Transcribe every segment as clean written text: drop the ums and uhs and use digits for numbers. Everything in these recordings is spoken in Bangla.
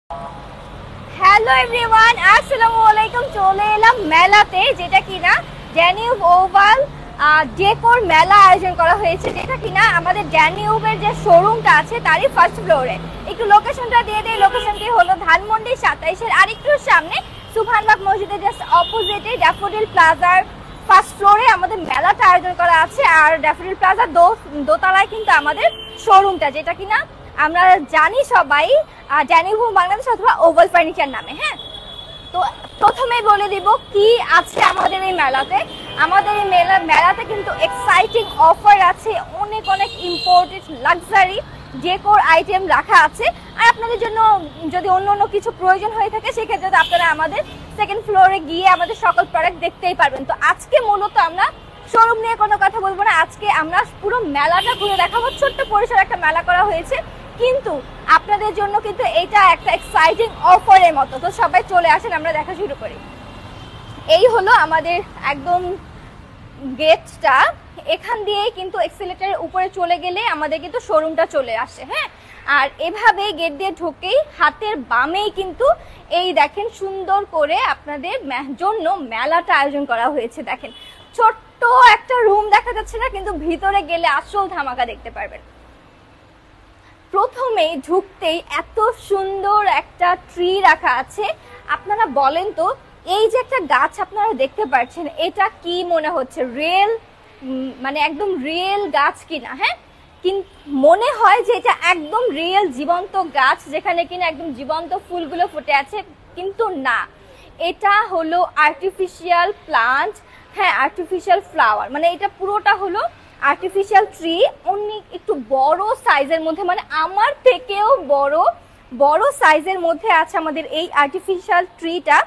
হ্যালো এভরিওয়ান, আসসালামু আলাইকুম। চলে এলাম মেলাতে, যেটা কিনা ড্যানিউব ওভাল ডেকোর মেলা আয়োজন করা হয়েছে, যেটা কিনা আমাদের ড্যানিউবের যে শোরুমটা আছে তারই ফার্স্ট ফ্লোরে। একটু লোকেশনটা দিয়ে দেয়। লোকেশনটি হলো ধানমন্ডি 27-এর আরেকটু সামনে সুবহানবাগ মসজিদের জাস্ট অপোজিটে ড্যাফোডিল প্লাজার ফার্স্ট ফ্লোরে আমাদের মেলাটা আয়োজন করা আছে। আর ড্যাফোডিল প্লাজার দোতলায় কিন্তু আমাদের শোরুমটা, যেটা কিনা আমরা জানি সবাই ড্যানিউব বাংলাদেশ অথবা ওভাল ফার্নিচার নামে। হ্যাঁ, তো প্রথমেই বলে দিব কি আছে আমাদের এই মেলাতে। আমাদের এই মেলাতে কিন্তু এক্সাইটিং অফার আছে, অনেক অনেক ইম্পোর্টেড লাক্সারি ডেকোর আইটেম রাখা আছে। আর আপনাদের জন্য যদি অন্য কিছু প্রয়োজন হয়ে থাকে, সেক্ষেত্রে আপনারা আমাদের সেকেন্ড ফ্লোরে গিয়ে আমাদের সকল প্রোডাক্ট দেখতেই পারবেন। তো আজকে মূলত আমরা শোরুম নিয়ে কোনো কথা বলবো না, আজকে আমরা পুরো মেলাটা ঘুরে দেখাবো। ছোট্ট পরিসরে একটা মেলা করা হয়েছে, কিন্তু আপনাদের জন্য কিন্তু এটা একটা এক্সাইটিং অফারের মতো। তো সবাই চলে আসেন, আমরা দেখা শুরু করি। এই হলো আমাদের একদম গেটটা। এখান দিয়ে কিন্তু এক্সিলেটরের উপরে চলে গেলে আমাদের কিন্তু শোরুমটা চলে আসে। হ্যাঁ, আর এভাবে গেট দিয়ে ঢুকেই হাতের বামেই কিন্তু এই দেখেন সুন্দর করে আপনাদের জন্য মেলাটা আয়োজন করা হয়েছে। দেখেন ছোট্ট একটা রুম দেখা যাচ্ছে না, কিন্তু ভিতরে গেলে আসল ধামাকা দেখতে পারবেন। প্রথমেই ঢুকতেই এত সুন্দর একটা ট্রি রাখা আছে। আপনারা বলেন তো, এই যে একটা গাছ আপনারা দেখতে পাচ্ছেন, এটা কি মনে হচ্ছে রিয়েল, মানে একদম রিয়েল গাছ কিনা? হ্যাঁ, কিন্তু মনে হয় যে এটা একদম রিয়েল জীবন্ত গাছ, যেখানে কিনা একদম জীবন্ত ফুলগুলো ফুটে আছে, কিন্তু না, এটা হলো আর্টিফিশিয়াল প্লান্ট। হ্যাঁ, আর্টিফিশিয়াল ফ্লাওয়ার, মানে এটা পুরোটা হলো আর্টিফিশিয়াল ট্রি। অনেক একটু বড় সাইজের মধ্যে, মানে আমার থেকেও বড় সাইজের মধ্যে আছে আমাদের এই আর্টিফিশিয়াল ট্রিটা।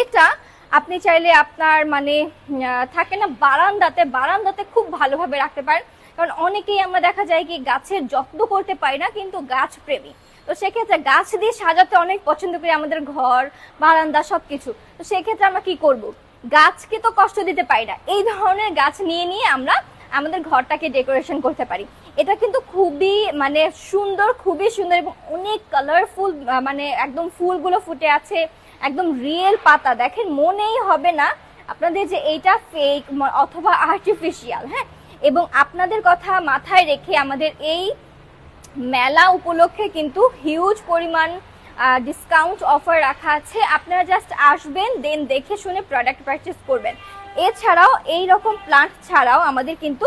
এটা আপনি চাইলে আপনার মানে থাকে না বারান্দাতে খুব ভালোভাবে রাখতে পারেন। কারণ অনেকেই আমরা দেখা যায় কি গাছের যত্ন করতে পারি না, কিন্তু গাছ প্রেমী। তো সেক্ষেত্রে গাছ দিয়ে সাজাতে অনেক পছন্দ করি, আমাদের ঘর বারান্দা সবকিছু। তো সেক্ষেত্রে আমরা কি করব, গাছকে তো কষ্ট দিতে পারি না, এই ধরনের গাছ নিয়ে আমরা আমাদের ঘরটাকে ডেকোরেশন করতে পারি। এটা কিন্তু খুবই মানে সুন্দর, খুবই সুন্দর এবং অনেক কালারফুল, মানে একদম ফুলগুলো ফুটে আছে, একদম রিয়েল পাতা। দেখেন মনেই হবে না আপনাদের যে এইটা ফেক অথবা আর্টিফিশিয়াল। হ্যাঁ, এবং আপনাদের কথা মাথায় রেখে আমাদের এই মেলা উপলক্ষে কিন্তু হিউজ পরিমাণ ডিসকাউন্ট অফার রাখা আছে। আপনারা জাস্ট আসবেন, দেন দেখে শুনে প্রোডাক্ট পারচেস করবেন। এছাড়াও এই রকম প্লান্ট ছাড়াও আমাদের কিন্তু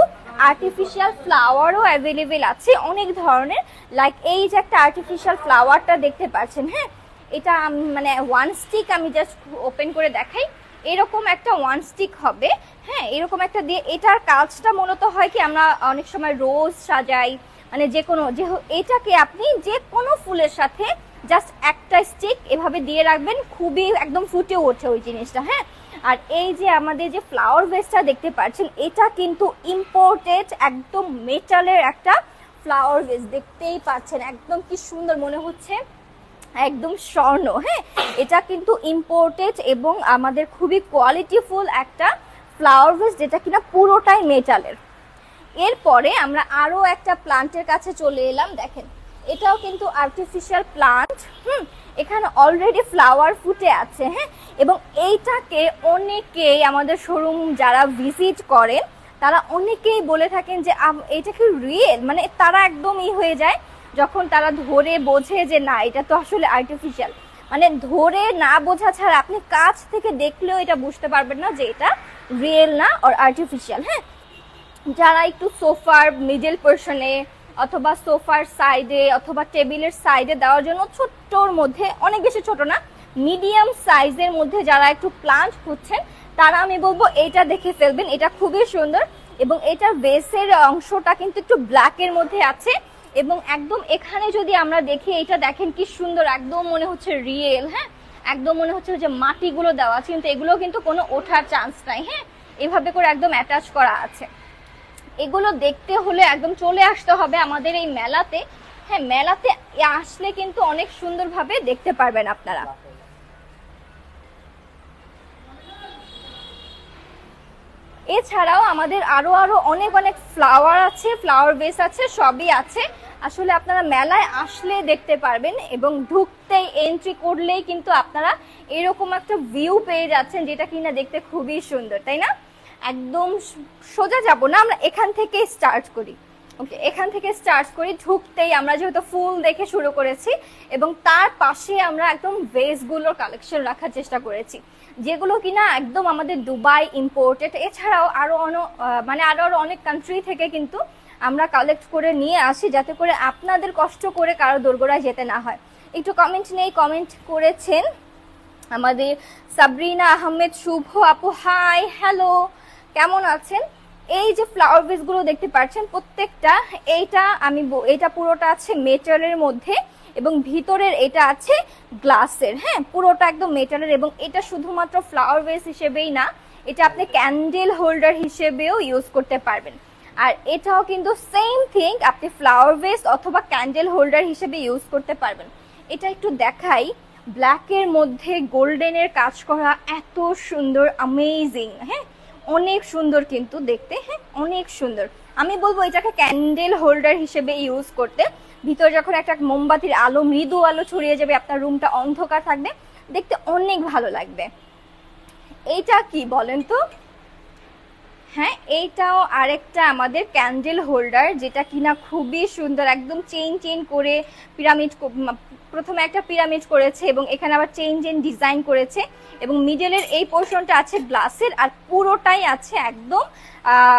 আর্টিফিশিয়াল ফ্লাওয়ারও অ্যাভেলেবেল আছে অনেক ধরনের। লাইক এই যে একটা আর্টিফিশিয়াল ফ্লাওয়ারটা দেখতে পাচ্ছেন, হ্যাঁ, এটা মানে ওয়ান স্টিক, আমি জাস্ট ওপেন করে দেখাই। এরকম একটা ওয়ান স্টিক হবে। হ্যাঁ, এরকম একটা দিয়ে, এটার কাজটা মূলত হয় কি, আমরা অনেক সময় রোজ সাজাই, মানে যে কোনো এটাকে আপনি যে কোনো ফুলের সাথে জাস্ট একটা স্টিক এভাবে দিয়ে রাখবেন, খুবই একদম ফুটে ওঠে ওই জিনিসটা। হ্যাঁ, আর এই যে আমাদের যে ফ্লাওয়ার ভেসটা দেখতে পাচ্ছেন, এটা কিন্তু ইম্পোর্টেড একদম মেটালের একটা ফ্লাওয়ার ভেস। দেখতেই পাচ্ছেন একদম কি সুন্দর মনে হচ্ছে, একদম স্বর্ণ। হ্যাঁ, এটা কিন্তু ইম্পোর্টেড এবং আমাদের খুবই কোয়ালিটিফুল একটা ফ্লাওয়ার ভেস, যেটা কিনা পুরোটাই মেটালের। এরপরে আমরা আরো একটা প্লান্টের কাছে চলে এলাম। দেখেন এটাও কিন্তু আর্টিফিশিয়াল প্লান্ট। এখানে অলরেডি ফ্লাওয়ার ফুটে আছে। হ্যাঁ, এবং এইটাকে অনেকেই আমাদের শোরুম যারা ভিজিট করেন তারা অনেকেই বলে থাকেন যে এটা কি রিয়েল, মানে তারা একদম হয়ে যায় যখন তারা ধরে বোঝে যে না, এটা তো আসলে আর্টিফিশিয়াল। মানে ধরে না বোঝা ছাড়া আপনি কাছ থেকে দেখলেও এটা বুঝতে পারবেন না যে এটা রিয়েল না আর আর্টিফিশিয়াল। হ্যাঁ, যারা একটু সোফার মিডল পোর্শনে অথবা সোফার সাইডে অথবা টেবিলের সাইডে দেওয়ার জন্য ছোট্টর মধ্যে, অনেক বেশি ছোট না, মিডিয়াম সাইজের মধ্যে যারা একটু প্লান্ট খুঁজছেন, তারা আমি বলবো এটা দেখে ফেলবেন। এটা খুবই সুন্দর এবং এটার বেসের অংশটা কিন্তু একটু ব্ল্যাকের মধ্যে আছে এবং একদম এখানে যদি আমরা দেখি, এটা দেখেন কি সুন্দর, একদম মনে হচ্ছে রিয়েল। হ্যাঁ, একদম মনে হচ্ছে যে মাটিগুলো দেওয়া আছে, কিন্তু এগুলো কিন্তু কোনো ওঠার চান্স নাই। হ্যাঁ, এভাবে করে একদম অ্যাটাচ করা আছে। এগুলো দেখতে হলে একদম চলে আসতে হবে আমাদের এই মেলাতে। হ্যাঁ, মেলাতে আসলে কিন্তু অনেক সুন্দরভাবে দেখতে পারবেন আপনারা। এছাড়াও আমাদের আরো অনেক ফ্লাওয়ার আছে, ফ্লাওয়ার বেস আছে, সবই আছে। আসলে আপনারা মেলায় আসলে দেখতে পারবেন, এবং ঢুকতেই এন্ট্রি করলেই কিন্তু আপনারা এরকম একটা ভিউ পেয়ে যাচ্ছেন, যেটা কিনা দেখতে খুবই সুন্দর, তাই না? একদম সোজা যাব না, আমরা এখান থেকে স্টার্ট করি। ওকে, এখান থেকে স্টার্ট করি। ঢুকতেই আমরা যেহেতু ফুল দেখে শুরু করেছি, এবং তার পাশে আমরা একদম ভেসগুলোর কালেকশন রাখার চেষ্টা করেছি, যেগুলো কিনা একদম আমাদের দুবাই ইম্পোর্টেড। এছাড়াও আরো আরো অনেক কান্ট্রি থেকে কিন্তু আমরা কালেক্ট করে নিয়ে আসি, যাতে করে আপনাদের কষ্ট করে কারো দোরগোড়ায় যেতে না হয়। একটু কমেন্ট নেই, কমেন্ট করেছেন আমাদের সাবরিনা আহমেদ শুভ আপু, হাই হ্যালো, কেমন আছেন? এই যে ফ্লাওয়ার ভেস গুলো দেখতে পাচ্ছেন প্রত্যেকটা, এটা পুরোটা আছে মেটালের মধ্যে, এবং ভিতরের এটা আছে গ্লাসের। হ্যাঁ, পুরোটা একদম মেটালের, এবং এটা শুধুমাত্র ফ্লাওয়ার ভেস হিসেবেই না, এটা আপনি ক্যান্ডেল হোল্ডার হিসেবেও ইউজ করতে পারবেন। আর এটাও কিন্তু সেম থিং, আপনি ফ্লাওয়ার ভেস অথবা ক্যান্ডেল হোল্ডার হিসেবে ইউজ করতে পারবেন। এটা একটু দেখাই, ব্ল্যাকের মধ্যে গোল্ডেনের কাজ করা, এত সুন্দর, অ্যামেজিং। হ্যাঁ, অনেক সুন্দর কিন্তু দেখতে। হ্যাঁ, অনেক সুন্দর। আমি বলবো এটাকে ক্যান্ডেল হোল্ডার হিসেবে ইউজ করতে। ভিতরে যখন একটা মোমবাতির আলো, মৃদু আলো ছড়িয়ে যাবে, আপনার রুমটা অন্ধকার থাকবে, দেখতে অনেক ভালো লাগবে। এইটা কি বলেন তো? হ্যাঁ, এইটাও আরেকটা আমাদের ক্যান্ডেল হোল্ডার, যেটা কিনা খুবই সুন্দর, একদম চেইন চেইন করে পিরামিড, প্রথমে একটা পিরামিড করেছে, এবং এখানে আবার চেইন চেইন ডিজাইন করেছে, এবং মিডলের এই পোর্শনটা আছে গ্লাসের, আর পুরোটাই আছে একদম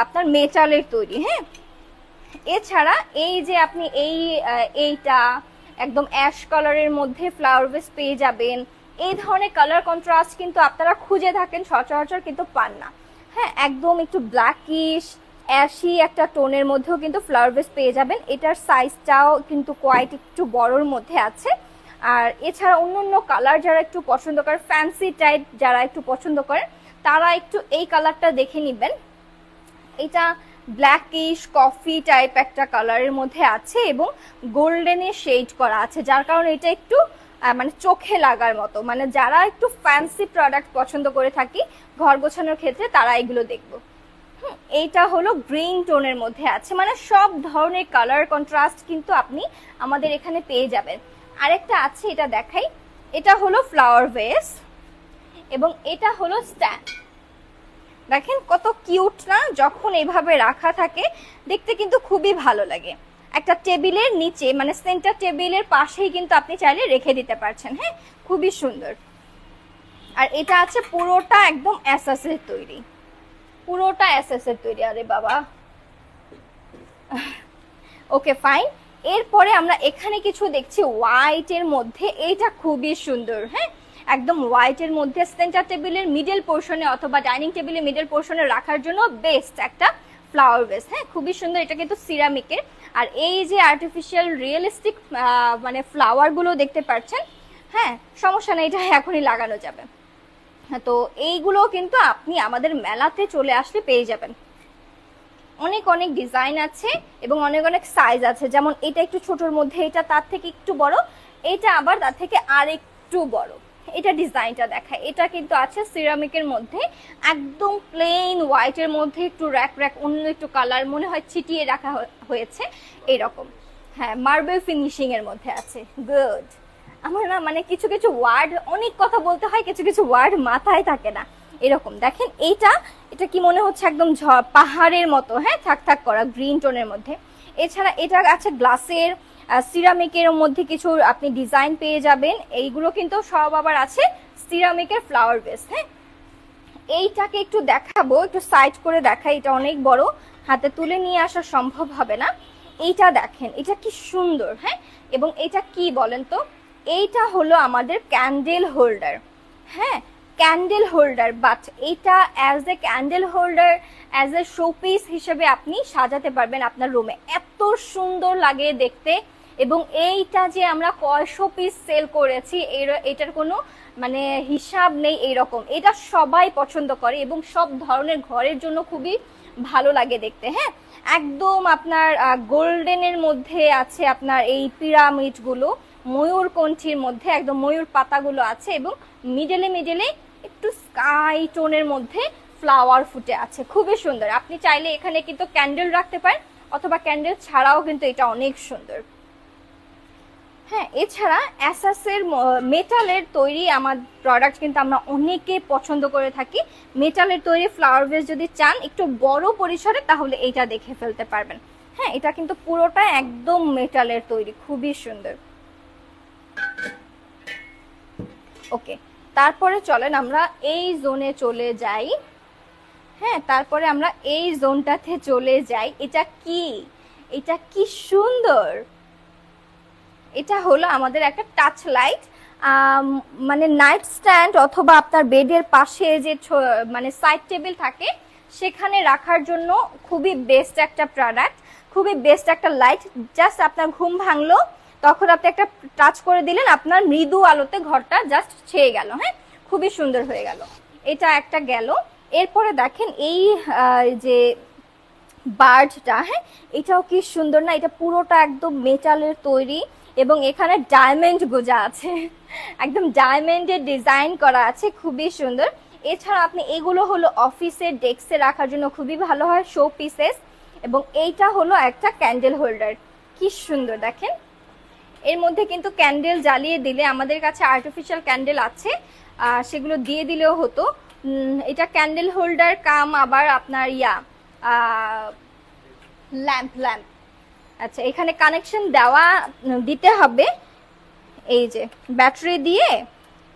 আপনার মেটালের তৈরি। হ্যাঁ, এছাড়া এই যে আপনি এইটা একদম অ্যাশ কালারের মধ্যে ফ্লাওয়ার ভেস পেয়ে যাবেন। এই ধরনের কালার কন্ট্রাস্ট কিন্তু আপনারা খুঁজে থাকেন, সচরাচর কিন্তু পান না। হ্যাঁ, একদম একটু ব্ল্যাকিশ অ্যাশি একটা টোনের মধ্যেও কিন্তু ফ্লাওয়ার ভেস পেয়ে যাবেন। এটার সাইজটাও কিন্তু কোয়াইট একটু বড়র মধ্যে আছে। আর এছাড়া অন্য কালার যারা একটু পছন্দ করে, ফ্যান্সি টাইপ যারা একটু পছন্দ করেন, তারা একটু এই কালারটা দেখে নেবেন। এটা ব্ল্যাকিশ কফি টাইপ একটা কালারের মধ্যে আছে, এবং গোল্ডেনের শেড করা আছে, যার কারণে এটা একটু চোখে লাগার মতো। যারা একটু ফ্যান্সি প্রোডাক্ট পছন্দ করে থাকি ঘর গোছানোর ক্ষেত্রে, তারা এগুলো দেখবো। এইটা হলো গ্রিন টোনের মধ্যে আছে, সব ধরনের কালার কন্ট্রাস্ট কিন্তু আপনি আমাদের এখানে পেয়ে যাবেন। আরেকটা আছে, এটা দেখাই। এটা হলো ফ্লাওয়ার ভেস, এবং এটা হলো স্ট্যান্ড। দেখেন কত কিউট না, যখন এইভাবে রাখা থাকে দেখতে কিন্তু খুবই ভালো লাগে। একটা টেবিলের নিচে, সেন্টার টেবিলের পাশেই কিন্তু আপনি চাইলে রেখে দিতে পারছেন। হ্যাঁ, খুবই সুন্দর। আর এটা আছে পুরোটা একদম এসএসের তৈরি, পুরোটা এসএসের তৈরি। আরে বাবা, ওকে ফাইন। এরপরে আমরা এখানে কিছু দেখছি হোয়াইটের মধ্যে, এইটা খুবই সুন্দর। হ্যাঁ, একদম হোয়াইটের মধ্যে সেন্টার টেবিলের মিডল পোর্শনে অথবা ডাইনিং টেবিলের মিডল পোর্শনে রাখার জন্য বেস্ট একটা ফ্লাওয়ার ভেস। হ্যাঁ, খুবই সুন্দর। এটা কিন্তু সিরামিকের। আর এই যে আর্টিফিশিয়াল রিয়েলিস্টিক ফ্লাওয়ার গুলো দেখতে পাচ্ছেন, হ্যাঁ সমস্যা নেই, এটা এখনই লাগানো যাবে। তো এইগুলো কিন্তু আপনি আমাদের মেলাতে চলে আসলে পেয়ে যাবেন। অনেক অনেক ডিজাইন আছে এবং অনেক অনেক সাইজ আছে। যেমন এটা একটু ছোটর মধ্যে, এটা তার থেকে একটু বড়, এটা আবার তার থেকে আর একটু বড়। এটা ডিজাইনটা দেখায়। এটা কিন্তু আছে সিরামিকের মধ্যে, একদম প্লেন হোয়াইটের মধ্যে একটু র্যাক র্যাক অন্য একটু কালার মনে হয় ছিটিয়ে রাখা হয়েছে এরকম। হ্যাঁ, মার্বেল ফিনিশিং এর মধ্যে আছে। গুড। আমার না কিছু কিছু ওয়ার্ড, অনেক কথা বলতে হয়, কিছু কিছু ওয়ার্ড মাথায় থাকে না। এরকম দেখেন, এটা কি মনে হচ্ছে একদম পাহাড়ের মতো। হ্যাঁ, থাক থাক করা গ্রিন টোনের মধ্যে। এছাড়া এটা আছে গ্লাসের, সিরামিকের মধ্যে কিছু আপনি ডিজাইন পেয়ে যাবেন। এইগুলো কিন্তু সব আবার আছে সিরামিকের ফ্লাওয়ার বেস। হ্যাঁ, এইটাকে একটু দেখাবো, একটু সাইড করে দেখাই। এটা অনেক বড়, হাতে তুলে নিয়ে আসা সম্ভব হবে না। এইটা দেখেন, এটা কি সুন্দর। হ্যাঁ, এবং এটা কি বলেন তো? এইটা হলো আমাদের ক্যান্ডেল হোল্ডার। হ্যাঁ, ক্যান্ডেল হোল্ডার, বাট এটা as a candle holder, as a showpiece হিসেবে আপনি সাজাতে পারবেন আপনার রুমে। এত সুন্দর লাগে দেখতে। এবং এইটা যে আমরা কয়শো পিস সেল করেছি, এটার কোনো হিসাব নেই। এইরকম এটা সবাই পছন্দ করে এবং সব ধরনের ঘরের জন্য খুবই ভালো লাগে দেখতে। হ্যাঁ, একদম আপনার গোল্ডেনের মধ্যে আছে আপনার এই পিরামিড গুলো, ময়ূর কণ্ঠীর মধ্যে একদম ময়ূর পাতাগুলো আছে, এবং মিডলে মিডলে একটু স্কাই টোনের মধ্যে ফ্লাওয়ার ফুটে আছে। খুবই সুন্দর। আপনি চাইলে এখানে কিন্তু ক্যান্ডেল রাখতে পারেন অথবা ক্যান্ডেল ছাড়াও কিন্তু এটা অনেক সুন্দর। হ্যাঁ, এছাড়া অ্যাসাসের মেটালের তৈরি আমার প্রোডাক্ট কিন্তু আমরা অনেকে পছন্দ করে থাকি। মেটালের তৈরি ফ্লাওয়ার ভেস যদি চান একটু বড় পরিসরে, তাহলে এইটা দেখে ফেলতে পারবেন। হ্যাঁ, এটা কিন্তু পুরোটা একদম মেটালের তৈরি, খুবই সুন্দর। ওকে, তারপরে চলেন আমরা এই জোনে চলে যাই। হ্যাঁ, তারপরে আমরা এই জোনটাতে চলে যাই। এটা কি, এটা কি সুন্দর! এটা হলো আমাদের একটা টাচ লাইট, মানে নাইট স্ট্যান্ড অথবা আপনার বেডের পাশে যে মানে সাইড টেবিল থাকে সেখানে রাখার জন্য খুবই বেস্ট একটা প্রোডাক্ট, খুবই বেস্ট একটা লাইট। জাস্ট আপনার ঘুম ভাঙলো, তখন আপনি একটা টাচ করে দিলেন, আপনার মৃদু আলোতে ঘরটা জাস্ট ছেয়ে গেল। হ্যাঁ, খুবই সুন্দর হয়ে গেল। এটা একটা গেল। এরপরে দেখেন এই যে বার্ডটা, হ্যাঁ এটাও কি সুন্দর না! এটা পুরোটা একদম মেটালের তৈরি এবং এখানে ডায়মন্ড গোজা আছে, একদম ডায়মন্ডের ডিজাইন করা আছে, খুবই সুন্দর। এছাড়া আপনি এগুলো হলো অফিসের ডেস্কে রাখার জন্য খুবই ভালো হয়, শো পিসেস। এবং এইটা হলো একটা ক্যান্ডেল হোল্ডার, কি সুন্দর দেখেন। এর মধ্যে কিন্তু ক্যান্ডেল জ্বালিয়ে দিলে, আমাদের কাছে আর্টিফিশিয়াল ক্যান্ডেল আছে, সেগুলো দিয়ে দিলেও হতো। এটা ক্যান্ডেল হোল্ডার কাম আবার আপনার ল্যাম্প। আচ্ছা, এখানে কানেকশন দিতে হবে, এই যে ব্যাটারি দিয়ে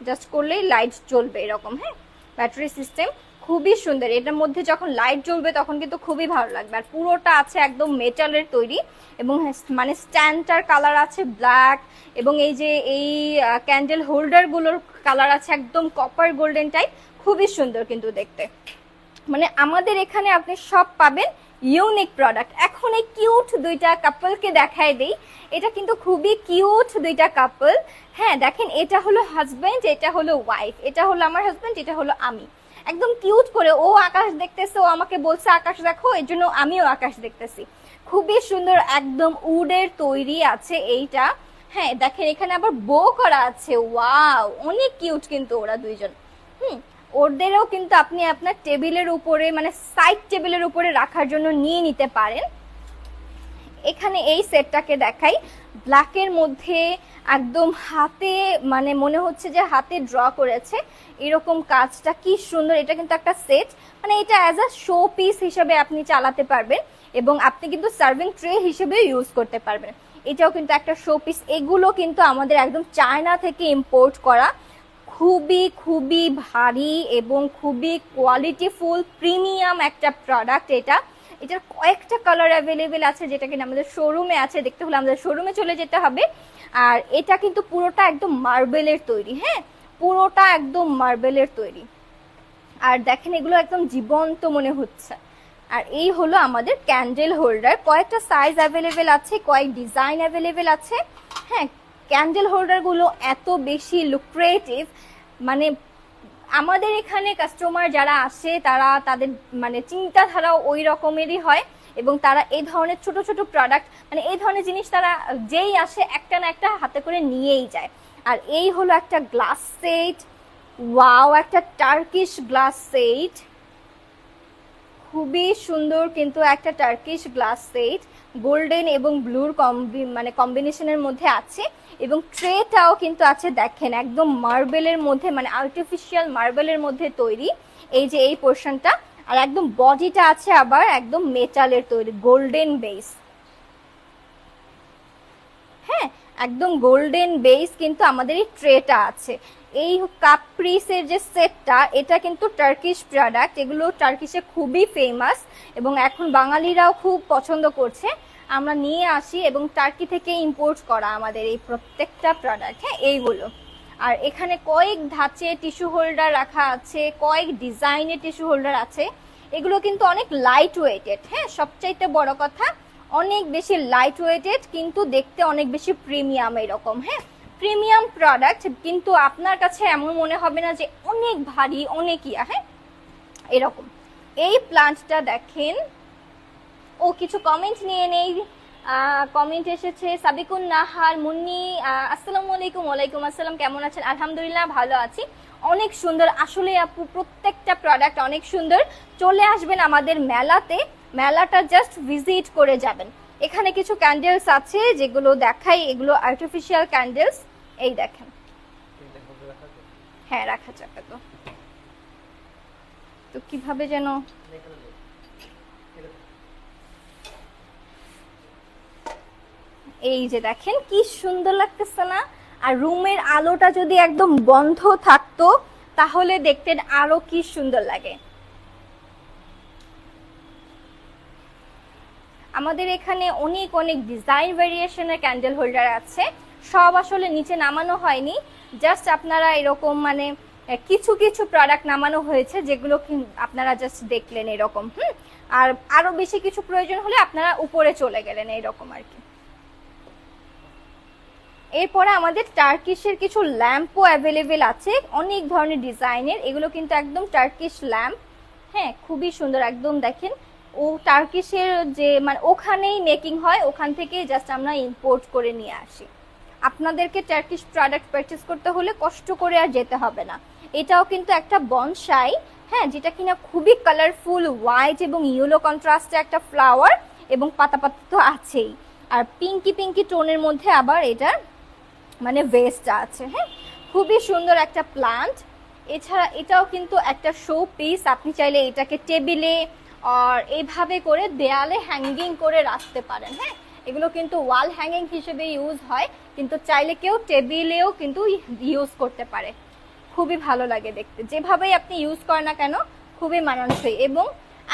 জাস্ট করলেই লাইট জ্বলবে এরকম। হ্যাঁ, ব্যাটারি সিস্টেম, খুবই সুন্দর। এটার মধ্যে যখন লাইট জ্বলবে তখন কিন্তু খুবই ভালো লাগবে। আর পুরোটা আছে একদম মেটালের তৈরি এবং মানে স্ট্যান্ডটার কালার আছে ব্ল্যাক, এবং এই যে এই ক্যান্ডেল হোল্ডারগুলোর কালার আছে একদম কপার গোল্ডেন টাইপ, খুবই সুন্দর কিন্তু দেখতে। মানে আমাদের এখানে আপনি সব পাবেন ইউনিক প্রোডাক্ট। এখন এই কিউট দুইটা কাপলকে দেখাই দেই। এটা কিন্তু খুবই কিউট দুইটা কাপল। হ্যাঁ দেখেন, এটা হলো হাজবেন্ড, এটা হলো ওয়াইফ। এটা হলো আমার হাজবেন্ড, এটা হলো আমি। একদম কিউট করে, ও আকাশ দেখতেছে, ও আমাকে বলছে আকাশ দেখো, এর জন্য আমিও আকাশ দেখতেছি। খুবই সুন্দর, একদম উডের তৈরি আছে এইটা। হ্যাঁ দেখেন, এখানে আবার বো করা আছে, ওয়াও, অনেক কিউট কিন্তু ওরা দুইজন। ওদেরও কিন্তু আপনি আপনার টেবিলের উপরে, মানে সাইড টেবিলের উপরে রাখার জন্য নিয়ে নিতে পারেন। এখানে এই সেটটাকে দেখাই, ব্ল্যাকের মধ্যে একদম হাতে, মানে মনে হচ্ছে যে হাতে ড্র করেছে এরকম কাজটা, কি সুন্দর। এটা কিন্তু একটা সেট, মানে এটা অ্যাজ আ শো পিস হিসেবে আপনি চালাতে পারবেন এবং আপনি কিন্তু সার্ভিং ট্রে হিসেবে ইউজ করতে পারবেন। এটাও কিন্তু একটা শো পিস। এগুলো কিন্তু আমাদের একদম চায়না থেকে ইম্পোর্ট করা, খুবই খুবই ভারী এবং খুবই কোয়ালিটিফুল প্রিমিয়াম একটা প্রোডাক্ট। এটার কয়েকটা কালার অ্যাভেলেবেল আছে, যেটা কিনা আমাদের শোরুমে আছে। দেখতে হলে আমাদের শোরুমে চলে যেতে হবে। আর এটা কিন্তু পুরোটা একদম মার্বেলের তৈরি। হ্যাঁ, পুরোটা একদম মার্বেলের তৈরি। আর দেখেন, এগুলো একদম জীবন্ত মনে হচ্ছে। আর এই হলো আমাদের ক্যান্ডেল হোল্ডার। কয়েকটা সাইজ অ্যাভেলেবেল আছে, কয়েক ডিজাইন অ্যাভেলেবেল আছে। হ্যাঁ, ক্যান্ডেল হোল্ডারগুলো এত বেশি লুক্রেটিভ, মানে আমাদের এখানে কাস্টমার যারা আসে তারা তাদের মানে চিন্তাধারাও ওই রকমেরই হয় এবং তারা এই ধরনের ছোট ছোট প্রোডাক্ট, মানে এই ধরনের জিনিস তারা যেই আসে একটা না একটা হাতে করে নিয়েই যায়। আর এই হলো একটা গ্লাস সেট, ওয়াও, একটা টার্কিশ গ্লাস সেট, খুবই সুন্দর কিন্তু একটা টার্কিশ গ্লাস সেট, গোল্ডেন এবং ব্লুর মানে কম্বিনেশনের মধ্যে আছে। এবং ট্রেটাও কিন্তু আছে, দেখেন একদম মার্বেলের মধ্যে, মানে আর্টিফিশিয়াল মার্বেলের মধ্যে তৈরি এই যে এই পোর্শনটা। আর একদম বডিটা আছে আবার একদম মেটালের তৈরি, গোল্ডেন বেস। হ্যাঁ, একদম গোল্ডেন বেস কিন্তু আমাদের এই ট্রেটা আছে। এই কাপ্রিসের যে সেটটা, এটা কিন্তু টার্কিশ প্রোডাক্ট, এগুলো টার্কিশে খুবই ফেমাস এবং এখন বাঙালিরাও খুব পছন্দ করছে। আমরা নিয়ে আসি এবং টার্কি থেকে ইম্পোর্ট করা আমাদের এই প্রত্যেকটা প্রোডাক্ট। হ্যাঁ, এইগুলো। আর এখানে কয়েক ধাঁচে টিস্যু হোল্ডার রাখা আছে, কয়েক ডিজাইনের টিস্যু হোল্ডার আছে। এগুলো কিন্তু অনেক লাইট ওয়েটেড। হ্যাঁ, সবচাইতে বড় কথা, অনেক বেশি লাইট ওয়েটেড কিন্তু দেখতে অনেক বেশি প্রিমিয়াম এরকম। হ্যাঁ, প্রিমিয়াম প্রোডাক্ট, কিন্তু আপনার কাছে এমন মনে হবে না যে অনেক ভারী, অনেক হ্যাঁ এরকম। এই প্লান্টটা দেখেন। ও কিছু কমেন্ট নিয়ে নেই। কমেন্ট এসেছে সাবিকুন নাহার মুন্নি, আসসালামু আলাইকুম। ওয়ালাইকুম আসসালাম, কেমন আছেন? আলহামদুলিল্লাহ ভালো আছি। অনেক সুন্দর আসলে আপু, প্রত্যেকটা প্রোডাক্ট অনেক সুন্দর। চলে আসবেন আমাদের মেলাতে। মেলাটা জাস্ট ভিজিট করে যাবেন। এখানে কিছু ক্যান্ডেলস আছে যেগুলো দেখাই, এগুলো আর্টিফিশিয়াল ক্যান্ডেলস। এই দেখেন, হ্যাঁ রাখা যাবে। তো তো কিভাবে যেন এই যে দেখেন কি সুন্দর লাগতেছে না? আর রুমের আলোটা যদি একদম বন্ধ থাকতো তাহলে দেখতেন আরো কি সুন্দর লাগে। আমাদের এখানে অনেক অনেক ডিজাইন ভেরিয়েশনের ক্যান্ডেল হোল্ডার আছে, সব আসলে নিচে নামানো হয়নি, জাস্ট আপনারা এরকম মানে কিছু কিছু প্রোডাক্ট নামানো হয়েছে যেগুলো আপনারা জাস্ট দেখলেন এরকম। আর আরো বেশি কিছু প্রয়োজন হলে আপনারা উপরে চলে গেলেন এরকম আর কি। এরপরে আমাদের টার্কিশের কিছু ল্যাম্পও অ্যাভেলেবেল আছে, অনেক ধরনের ডিজাইনের। এগুলো কিন্তু একদম টার্কিশ ল্যাম্প, হ্যাঁ খুবই সুন্দর একদম। দেখেন ও টার্কিশের যে মানে ওখানেই মেকিং হয়, ওখান থেকে জাস্ট আমরা ইম্পোর্ট করে নিয়ে আসি। আপনাদেরকে টার্কিশ প্রোডাক্ট পারচেস করতে হলে কষ্ট করে আর যেতে হবে না। এটাও কিন্তু একটা বনসাই, হ্যাঁ যেটা কিনা খুবই কালারফুল, হোয়াইট এবং ইয়েলো কন্ট্রাস্টে একটা ফ্লাওয়ার, এবং পাতা পাতা তো আছেই, আর পিঙ্কি পিঙ্কি টোনের মধ্যে আবার এটার মানে ভেস্টটা আছে। হ্যাঁ খুবই সুন্দর একটা প্লান্ট। এছাড়া এটাও কিন্তু একটা শো পিস, আপনি চাইলে এটাকে টেবিলে আর এইভাবে করে দেয়ালে হ্যাঙ্গিং করে রাখতে পারেন। হ্যাঁ এগুলো কিন্তু ওয়াল হ্যাঙ্গিং হিসেবে ইউজ হয়, কিন্তু চাইলে কেউ টেবিলেও কিন্তু ইউজ করতে পারে। খুবই ভালো লাগে দেখতে, যেভাবেই আপনি ইউজ করেন না কেন খুবই মানানসই। এবং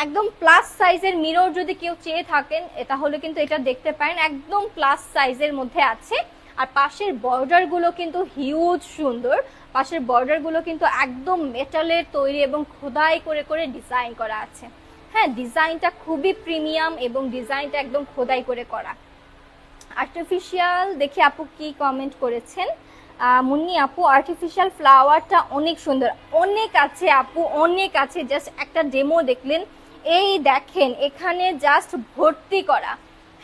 একদম প্লাস সাইজের মিরর যদি কেউ চেয়ে থাকেন তাহলে কিন্তু এটা দেখতে পারেন, একদম প্লাস সাইজের মধ্যে আছে। আর পাশের বর্ডার গুলো কিন্তু হিউজ সুন্দর, পাশের বর্ডার গুলো কিন্তু একদম মেটালের তৈরি এবং খোদাই করে করে ডিজাইন করা আছে। হ্যাঁ ডিজাইনটা খুবই প্রিমিয়াম এবং ডিজাইনটা একদম খোদাই করে করা। আর্টিফিশিয়াল দেখি আপু কি কমেন্ট করেছেন। মুন্নি আপু আর্টিফিশিয়াল ফ্লাওয়ারটা অনেক সুন্দর। অনেক আছে আপু, অনেক আছে, জাস্ট একটা ডেমো দেখলেন। এই দেখেন এখানে জাস্ট ভর্তি করা,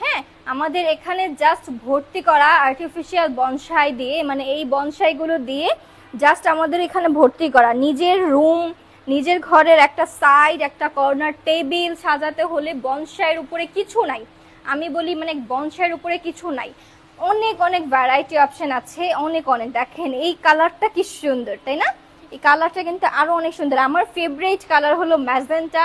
হ্যাঁ আমাদের এখানে জাস্ট ভর্তি করা আর্টিফিশিয়াল বনসাই দিয়ে, মানে এই বনসাইগুলো দিয়ে জাস্ট আমাদের এখানে ভর্তি করা। নিজের রুম, নিজের ঘরের একটা সাইড, একটা কর্নার টেবিল সাজাতে হলে বনসাইয়ের উপরে কিছু নাই, আমি বলি মানে বনসাইয়ের উপরে কিছু নাই। অনেক অনেক ভ্যারাইটি অপশন আছে, অনেক অনেক। দেখেন এই কালারটা কি সুন্দর, তাই না? এই কালারটা কিন্তু আরো অনেক সুন্দর। আমার ফেভারিট কালার হলো ম্যাজেন্টা,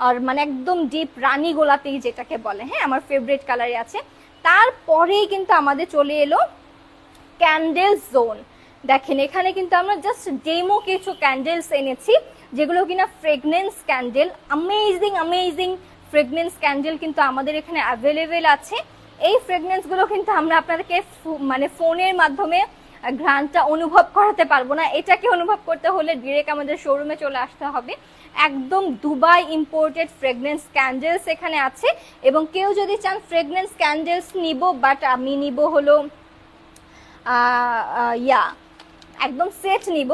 আর মানে একদম ডিপ রানী গোলাপি যেটাকে বলে, হ্যাঁ আমার ফেভারিট কালারই আছে। তারপরেই কিন্তু আমাদের চলে এলো ক্যান্ডেল জোন। দেখেন এখানে কিন্তু আমরা জাস্ট ডেমো কিছু ক্যান্ডেলস এনেছি, যেগুলো কিনা fragrance candle. Amazing amazing fragrance candle কিন্তু আমাদের এখানে অ্যাভেলেবেল আছে। এই ফ্রেগনেন্স গুলো কিন্তু আমরা আপনাদেরকে মানে ফোনের মাধ্যমে ঘ্রাণটা অনুভব করাতে পারবো না, এটাকে অনুভব করতে হলে ডিরেক্ট আমাদের শোরুমে চলে আসতে হবে। একদম দুবাই ইম্পোর্টেড ফ্রেগনেন্স ক্যান্ডেলস এখানে আছে। এবং কেউ যদি চান ফ্রেগনেন্স ক্যান্ডেলস নিব, বাট আমি নিব হলো একদম সেট নিব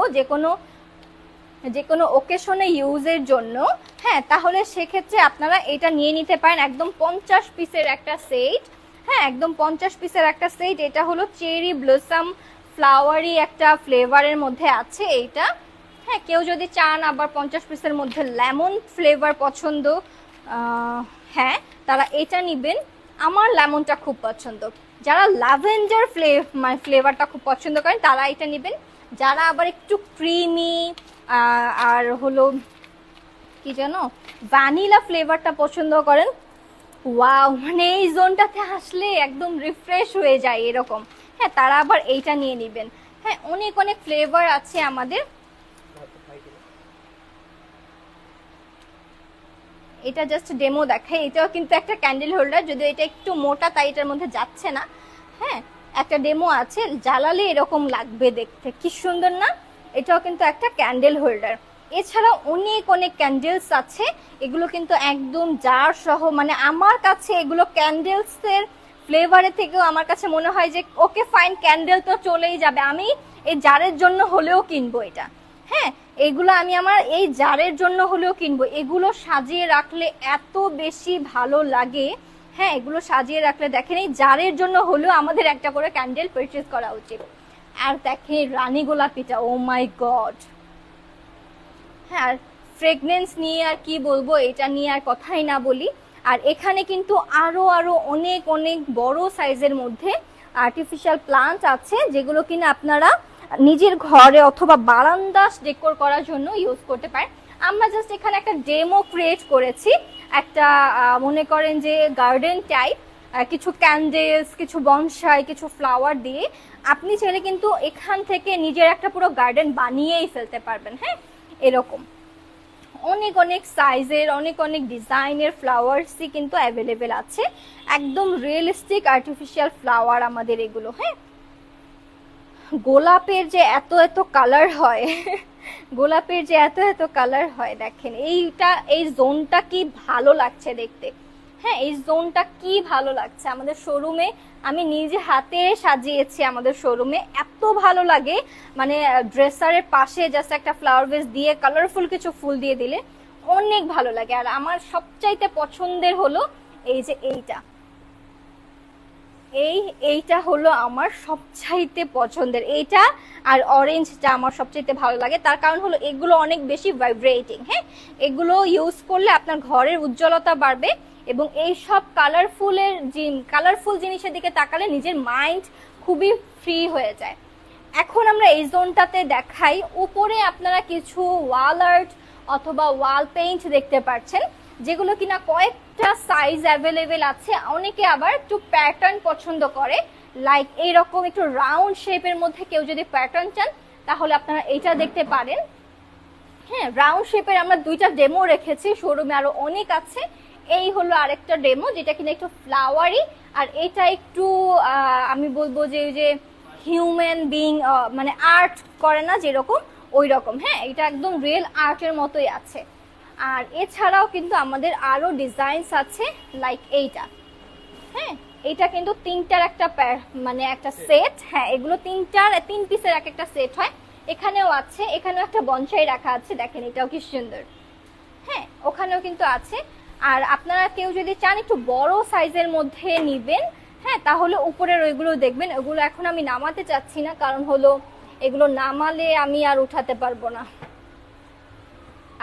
যে কোনো ওকেশনে ইউজের জন্য, হ্যাঁ তাহলে সেক্ষেত্রে আপনারা এটা নিয়ে নিতে পারেন। একদম 50 পিসের একটা সেট, হ্যাঁ একদম 50 পিসের একটা সেট। এটা হলো চেরি ব্লসম ফ্লাওয়ারি একটা ফ্লেভারের মধ্যে আছে এইটা। হ্যাঁ কেউ যদি চান আবার 50 পিসের মধ্যে লেমন ফ্লেভার পছন্দ, হ্যাঁ তারা এটা নিবেন। আমার লেমনটা খুব পছন্দ। যারা ল্যাভেন্ডার ফ্লেভারটা খুব পছন্দ করেন তারা এটা নেবেন। যারা আবার একটু ক্রিমি আর হলো কি জানো ভ্যানিলা ফ্লেভারটা পছন্দ করেন, ওয়াও মানে এই জোনটাতে আসলে একদম রিফ্রেশ হয়ে যায় এরকম, হ্যাঁ তারা আবার এইটা নিয়ে নেবেন। হ্যাঁ অনেক অনেক ফ্লেভার আছে আমাদের। এটা জাস্ট ডেমো দেখাই। এটাও কিন্তু একটা ক্যান্ডেল হোল্ডার, যদিও এটা একটু মোটা তাই এটার মধ্যে যাচ্ছে না। হ্যাঁ একটা ডেমো আছে, জ্বালালে এরকম লাগবে দেখতে, কি সুন্দর না? এটাও কিন্তু একটা ক্যান্ডেল হোল্ডার। এছাড়াও অনেক অনেক ক্যান্ডেলস আছে, এগুলো কিন্তু একদম জার সহ, মানে আমার কাছে এগুলো ক্যান্ডেলসের ফ্লেভারের থেকেও আমার কাছে মনে হয় যে ওকে ফাইন ক্যান্ডেল তো চলেই যাবে, আমি এই জারের জন্য হলেও কিনবো এটা। হ্যাঁ এগুলো আমি আমার এই জারের জন্য হলেও কিনবো। এগুলো সাজিয়ে রাখলে এত বেশি ভালো লাগে, হ্যাঁ এগুলো সাজিয়ে রাখলে দেখেন এই জারের জন্য হলেও আমাদের একটা করে ক্যান্ডেল পারচেজ করা উচিত। আর দেখেন রানী গোলাপিটা, ও মাই গড। হ্যাঁ আর ফ্রেগনেন্স নিয়ে আর কি বলবো, এটা নিয়ে আর কথাই না বলি। আর এখানে কিন্তু আরো আরো অনেক অনেক বড় সাইজের মধ্যে আর্টিফিশিয়াল প্লান্ট আছে, যেগুলো কিনা আপনারা নিজের ঘরে অথবা বারান্দা ডেকোর করার জন্য ইউজ করতে পারেন। আমরা জাস্ট এখানে একটা ডেমো ক্রিয়েট করেছি, একটা মনে করেন যে গার্ডেন টাইপ, কিছু ক্যান্ডেলস, কিছু বনসাই, কিছু ফ্লাওয়ার দিয়ে আপনি চাইলে কিন্তু এখান থেকে নিজের একটা পুরো গার্ডেন বানিয়েই ফেলতে পারবেন। হ্যাঁ, এরকম অনেক অনেক সাইজের অনেক অনেক ডিজাইনের ফ্লাওয়ার্সই কিন্তু অ্যাভেলেবেল আছে, একদম রিয়েলিস্টিক আর্টিফিশিয়াল ফ্লাওয়ার আমাদের এগুলো। হ্যাঁ, গোলাপের যে এত এত কালার হয় গোলাপের যে এত এত কালার হয়, দেখেন এই জোনটা কি ভালো লাগছে দেখতে। হ্যাঁ, এই জোনটা কি ভালো লাগছে আমাদের শোরুমে, আমি নিজে হাতে সাজিয়েছি আমাদের শোরুমে, এত ভালো লাগে। মানে ড্রেসারের পাশে জাস্ট একটা ফ্লাওয়ার ভেস দিয়ে কালারফুল কিছু ফুল দিয়ে দিলে অনেক ভালো লাগে। আর আমার সবচাইতে পছন্দের হলো এই যে এইটা হলো আমার সবচাইতে পছন্দের, এইটা আর অরেঞ্জটা আমার সবচাইতে ভালো লাগে। তার কারণ হলো এগুলো অনেক বেশি ভাইব্রেটিং। হ্যাঁ, এগুলো ইউজ করলে আপনার ঘরের উজ্জ্বলতা বাড়বে এবং এই সব কালারফুল জিনিসের দিকে তাকালে নিজের মাইন্ড খুবই ফ্রি হয়ে যায়। এখন আমরা এই জোনটাতে দেখাই, উপরে আপনারা কিছু ওয়াল আর্ট অথবা ওয়াল পেইন্ট দেখতে পাচ্ছেন, যেগুলো কিনা কয়েকটা সাইজ অ্যাভেলেবেল আছে। অনেকে আবার একটু প্যাটার্ন পছন্দ করে, লাইক এইরকম একটু রাউন্ড শেপের মধ্যে কেউ যদি প্যাটার্ন চান তাহলে আপনারা এটা দেখতে পারেন। হ্যাঁ, রাউন্ড শেপের আমরা দুইটা ডেমো রেখেছি, শোরুমে আরো অনেক আছে। এই হলো আরেকটা ডেমো, যেটা কিনা একটু ফ্লাওয়ারি, আর এটা একটু আমি বলবো যে হিউম্যান বিং মানে আর্ট করে না যেরকম, ওই রকম। হ্যাঁ, এটা একদম রিয়েল আর্টের মতোই আছে। আর এছাড়াও কিন্তু আমাদের আরো ডিজাইনস আছে, লাইক এইটা। হ্যাঁ, এটা কিন্তু তিনটার একটা মানে একটা সেট। হ্যাঁ, এগুলো তিন পিসের এক একটা সেট হয়। এখানেও আছে, এখানেও একটা বনসাই রাখা আছে, দেখেন এটাও কি সুন্দর। হ্যাঁ, ওখানেও কিন্তু আছে। আর আপনারা কেউ যদি চান একটু বড় সাইজের মধ্যে নিবেন, হ্যাঁ, তাহলে উপরের ওইগুলো দেখবেন। ওগুলো এখন আমি নামাতে চাচ্ছি না, কারণ হলো এগুলো নামালে আমি আর উঠাতে পারবো না,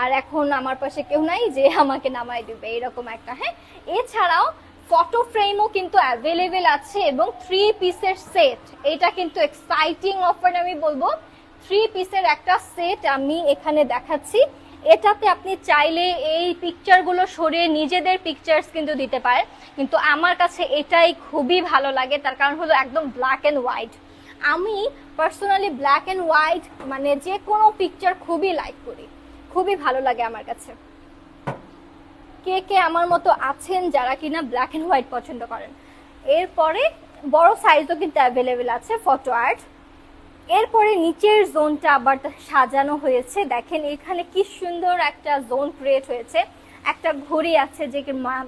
আর এখন আমার পাশে কেউ নাই যে আমাকে নামাই দিবে, এরকম একটা। হ্যাঁ, এছাড়াও ফটো ফ্রেমও কিন্তু অ্যাভেলেবেল আছে এবং 3 পিসের সেট। এটা কিন্তু এক্সাইটিং অফার, আমি বলবো 3 পিসের একটা সেট আমি এখানে দেখাচ্ছি। এটাতে আপনি চাইলে এই পিকচারগুলো সরিয়ে নিজেদের পিকচার্স কিন্তু দিতে পারেন, কিন্তু আমার কাছে এটাই খুবই ভালো লাগে। তার কারণ হলো একদম ব্ল্যাক অ্যান্ড হোয়াইট। আমি পার্সোনালি ব্ল্যাক অ্যান্ড হোয়াইট মানে যে কোনো পিকচার খুবই লাইক করি, খুবই ভালো লাগে আমার কাছে। কে কে আমার মতো আছেন যারা কিনা ব্ল্যাক এন্ড হোয়াইট পছন্দ করেন? এরপরে বড় সাইজও কিন্তু অ্যাভেলেবেল আছে ফটো আর্ট। এরপরে নিচের জোনটা আবার সাজানো হয়েছে, দেখেন এখানে কি সুন্দর একটা জোন ক্রিয়েট হয়েছে। একটা ঘড়ি আছে যে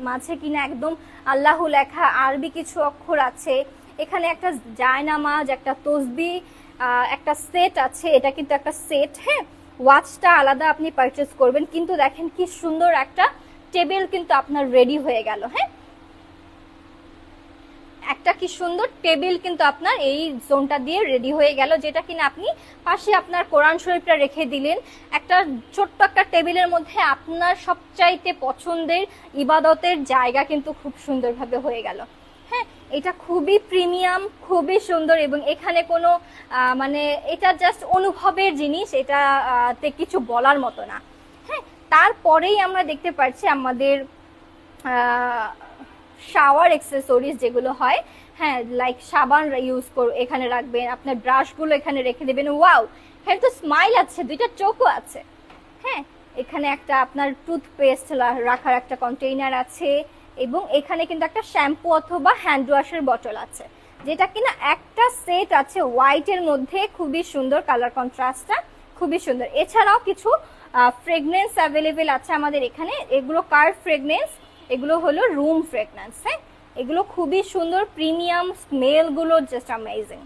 মাঝে কিনা একদম আল্লাহ লেখা, আরবি কিছু অক্ষর আছে। এখানে একটা জায়নামাজ, একটা তসবিহ, একটা সেট আছে, এটা কিন্তু একটা সেট। হ্যাঁ, ওয়াচটা আলাদা আপনি পারচেজ করবেন, কিন্তু দেখেন কি সুন্দর একটা টেবিল কিন্তু আপনার রেডি হয়ে গেল। হ্যাঁ, একটা কি সুন্দর টেবিল কিন্তু আপনার এই জোনটা দিয়ে রেডি হয়ে গেল, যেটা কিনা আপনি পাশে আপনার কোরআন শরীফটা রেখে দিলেন। একটা ছোট্ট একটা টেবিলের মধ্যে আপনার সবচাইতে পছন্দের ইবাদতের জায়গা কিন্তু খুব সুন্দরভাবে হয়ে গেল। হ্যাঁ, এটা খুবই প্রিমিয়াম, খুবই সুন্দর, এবং এখানে কোনো মানে এটা জাস্ট অনুভবের জিনিস, এটাতে কিছু বলার মতো না। হ্যাঁ, তারপরেই আমরা দেখতে পাচ্ছি আমাদের শাওয়ার অ্যাক্সেসরিজ যেগুলো হয়। হ্যাঁ, লাইক সাবান এখানে রাখবেন, আপনার ব্রাশগুলো এখানে রেখে দেবেন। ওয়াও, হ্যাঁ, তো স্মাইল আছে, দুইটা চোখও আছে। হ্যাঁ, এখানে একটা আপনার টুথপেস্ট রাখার একটা কন্টেইনার আছে, এবং এখানে কিন্তু একটা শ্যাম্পু অথবা হ্যান্ড ওয়াশের বটল আছে, যেটা কিনা একটা সেট আছে হোয়াইটের মধ্যে। খুবই সুন্দর কালার কন্ট্রাস্টটা, খুবই সুন্দর। এছাড়াও কিছু ফ্রেগনেন্স অ্যাভেলেবেল আছে আমাদের এখানে, এগুলো কার ফ্রেগনেন্স, এগুলো হলো রুম ফ্রেগনেন্স। হ্যাঁ, এগুলো খুবই সুন্দর, প্রিমিয়াম, স্মেলগুলো জাস্ট অ্যামেজিং।